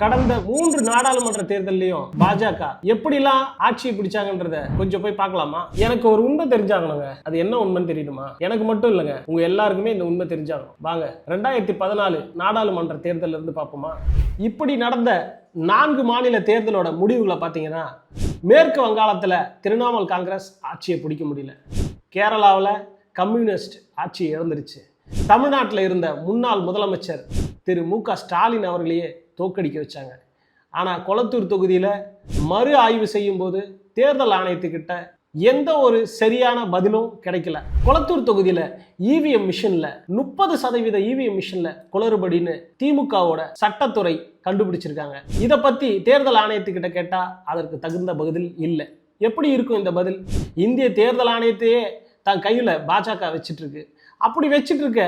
கடந்த 3 நாடாளுமன்ற தேர்தலையும் பாஜக எப்படிலாம் ஆட்சியை பிடிச்சாங்கன்றத கொஞ்சம் போய் பார்க்கலாமா? எனக்கு ஒரு உண்மை தெரிஞ்சாகணுங்க. அது என்ன உண்மைன்னு தெரியணுமா? எனக்கு மட்டும் இல்லைங்க, உங்க எல்லாருக்குமே இந்த உண்மை தெரிஞ்சாகணும். வாங்க 2014 நாடாளுமன்ற தேர்தல் இருந்து பார்ப்போமா? இப்படி நடந்த 4 மாநில தேர்தலோட முடிவுகளை பார்த்தீங்கன்னா, மேற்கு வங்காளத்தில் திரிணாமுல் காங்கிரஸ் ஆட்சியை பிடிக்க முடியல, கேரளாவில் கம்யூனிஸ்ட் ஆட்சியை இழந்துருச்சு, தமிழ்நாட்டில் இருந்த முன்னாள் முதலமைச்சர் திரு மு.க. ஸ்டாலின் அவர்களையே தோக்கடிக்க வச்சாங்க. ஆனால் கொளத்தூர் தொகுதியில் மறு ஆய்வு செய்யும் போது தேர்தல் ஆணையத்துக்கிட்ட எந்த ஒரு சரியான பதிலும் கிடைக்கல. கொளத்தூர் தொகுதியில் இவிஎம் மிஷினில் 30% இவிஎம் மிஷினில் குளறுபடின்னு திமுகவோட சட்டத்துறை கண்டுபிடிச்சிருக்காங்க. இதை பற்றி தேர்தல் ஆணையத்துக்கிட்ட கேட்டால் அதற்கு தகுந்த பதில் இல்லை. எப்படி இருக்கும் இந்த பதில்? இந்திய தேர்தல் ஆணையத்தையே தன் கையில் பாஜக வச்சிட்டு இருக்கு. அப்படி வச்சிட்டு இருக்க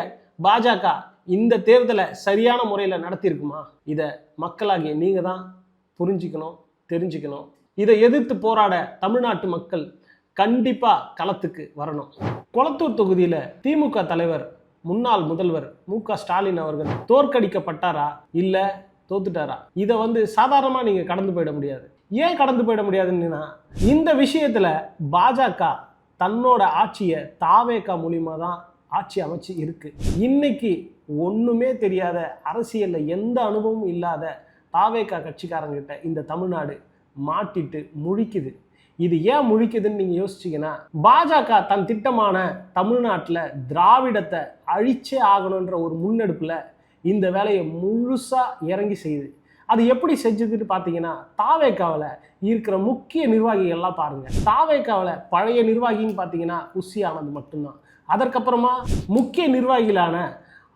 பாஜக இந்த தேர்தலை சரியான முறையில் நடத்தியிருக்குமா? இதை மக்களாகிய நீங்கள் தான் புரிஞ்சுக்கணும், தெரிஞ்சுக்கணும். இதை எதிர்த்து போராட தமிழ்நாட்டு மக்கள் கண்டிப்பாக களத்துக்கு வரணும். கொளத்தூர் தொகுதியில் திமுக தலைவர் முன்னாள் முதல்வர் மு.க. ஸ்டாலின் அவர்கள் தோற்கடிக்கப்பட்டாரா இல்லை தோத்துட்டாரா? இதை சாதாரணமாக நீங்கள் கடந்து போயிட முடியாது. ஏன் கடந்து போயிட முடியாதுன்னா, இந்த விஷயத்தில் பாஜக தன்னோட ஆட்சியை தாவேகா மூலியமாக தான் ஆட்சி அமைச்சு இருக்கு. இன்னைக்கு ஒண்ணுமே தெரியாத, அரசியல்ல எந்த அனுபவமும் இல்லாத தாவேகா கட்சிக்காரங்கிட்ட இந்த தமிழ்நாடு மாட்டிட்டு முழிக்குது. இது ஏன் முழிக்குதுன்னு நீங்க யோசிச்சீங்கன்னா, பாஜக தன் திட்டமான தமிழ்நாட்டில் திராவிடத்தை அழிச்சே ஆகணுன்ற ஒரு முன்னெடுப்புல இந்த வேலையை முழுசா இறங்கி செய்யுது. அது எப்படி செஞ்சதுன்னு பார்த்தீங்கன்னா, தாவேகாவில் இருக்கிற முக்கிய நிர்வாகிகள் எல்லாம் பாருங்க. தாவேகாவில் பழைய நிர்வாகின்னு பார்த்தீங்கன்னா உசி ஆனந்த் மட்டும்தான். அதற்கப்புறமா முக்கிய நிர்வாகிகளான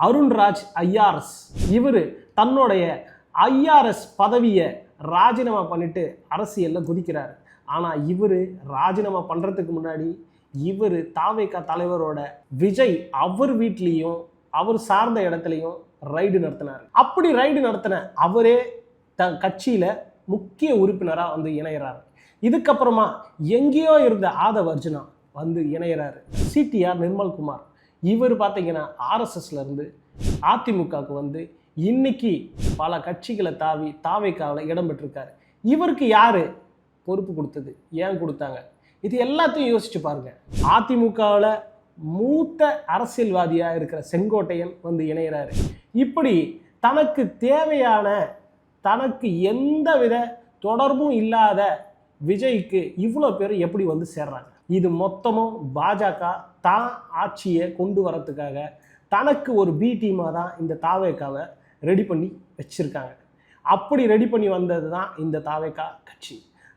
அருண்ராஜ் ஐஆர்எஸ், இவர் தன்னுடைய ஐஆர்எஸ் பதவியை ராஜினாமா பண்ணிட்டு அரசியலில் குதிக்கிறார். ஆனால் இவர் ராஜினாமா பண்ணுறதுக்கு முன்னாடி இவர் தாவேகா தலைவரோட விஜய் அவர் வீட்லேயும் அவர் சார்ந்த இடத்துலையும் ரைடு நடத்தினார். அப்படி ரைடு நடத்தின அவரே தன் கட்சியில் முக்கிய உறுப்பினராக இணைகிறார். இதுக்கப்புறமா எங்கேயோ இருந்த ஆதவ் அர்ஜுனா இணைகிறாரு. சிடிஆர் நிர்மல்குமார், இவர் பார்த்தீங்கன்னா ஆர்எஸ்எஸ்ல இருந்து அதிமுகவுக்கு இன்னைக்கு பல கட்சிகளை தாவி தாவேகாவில் இடம் பெற்றிருக்காரு. இவருக்கு யாரு பொறுப்பு கொடுத்தது? ஏன் கொடுத்தாங்க? இது எல்லாத்தையும் யோசிச்சு பாருங்க. அதிமுகவில் மூத்த அரசியல்வாதியாக இருக்கிற செங்கோட்டையன் இணைகிறாரு. இப்படி தனக்கு தேவையான, தனக்கு எந்தவித தொடர்பும் இல்லாத விஜய்க்கு இவ்வளோ பேர் எப்படி சேர்றாங்க? இது மொத்தமும் பாஜக தான் ஆட்சியை கொண்டு வரத்துக்காக தனக்கு ஒரு பி டீமாக தான் இந்த தாவேகாவை ரெடி பண்ணி வச்சுருக்காங்க. அப்படி ரெடி பண்ணி வந்தது தான் இந்த தாவேகா கட்சி.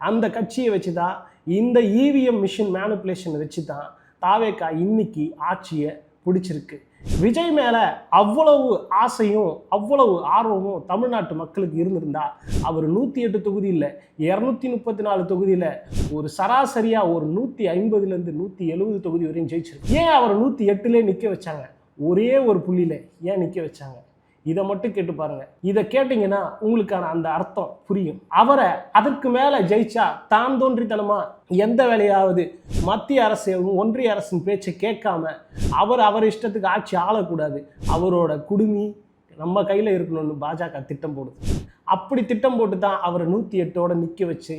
அந்த கட்சியை வச்சு தான், இந்த இவிஎம் மிஷின் மேனிப்புலேஷனை வச்சு தான் தாவேகா இன்னைக்கு ஆட்சியை பிடிச்சிருக்கு. விஜய் மேலே அவ்வளவு ஆசையும் அவ்வளவு ஆர்வமும் தமிழ்நாட்டு மக்களுக்கு இருந்திருந்தா அவர் 108 தொகுதியில் 234 தொகுதியில் ஒரு சராசரியாக ஒரு 150லேருந்து 170 தொகுதி வரையும் ஜெயிச்சிருக்கு. ஏன் அவர் 108லே நிற்க வச்சாங்க? ஒரே ஒரு புள்ளியில் ஏன் நிற்க வச்சாங்க? இதை மட்டும் கேட்டு பாருங்க. இதை கேட்டீங்கன்னா உங்களுக்கான அந்த அர்த்தம் புரியும். அவரை அதற்கு மேலே ஜெயிச்சா தான் தோன்றித்தனமா எந்த வேலையாவது மத்திய அரசு ஒன்றிய அரசின் பேச்சை கேட்காம அவர் இஷ்டத்துக்கு ஆட்சி ஆளக்கூடாது, அவரோட குடுமி நம்ம கையில் இருக்கணும்னு பாஜக திட்டம் போடுது. அப்படி திட்டம் போட்டு தான் அவரை 108ஓட நிற்க வச்சு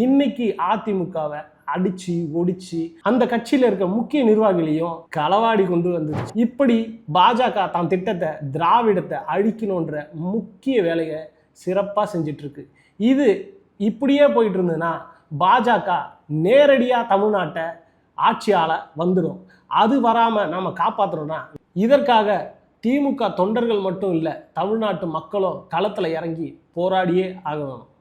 இன்னைக்கு அதிமுகவை அடிச்சு ஒடிச்சு அந்த கட்சியில இருக்க முக்கிய நிர்வாகிகளையும் களவாடி கொண்டு வந்துச்சு. இப்படி பாஜக தான் திட்டத்தை திராவிடத்தை அழிக்கணுன்ற முக்கிய வேலையை சிறப்பா செஞ்சிட்டு இருக்கு. இது இப்படியே போயிட்டு இருந்ததுன்னா பாஜக நேரடியா தமிழ்நாட்டை ஆட்சியால வந்துடும். அது வராம நாம காப்பாற்றணும்னா இதற்காக திமுக தொண்டர்கள் மட்டும் இல்லை, தமிழ்நாட்டு மக்களும் களத்துல இறங்கி போராடியே ஆகணும்.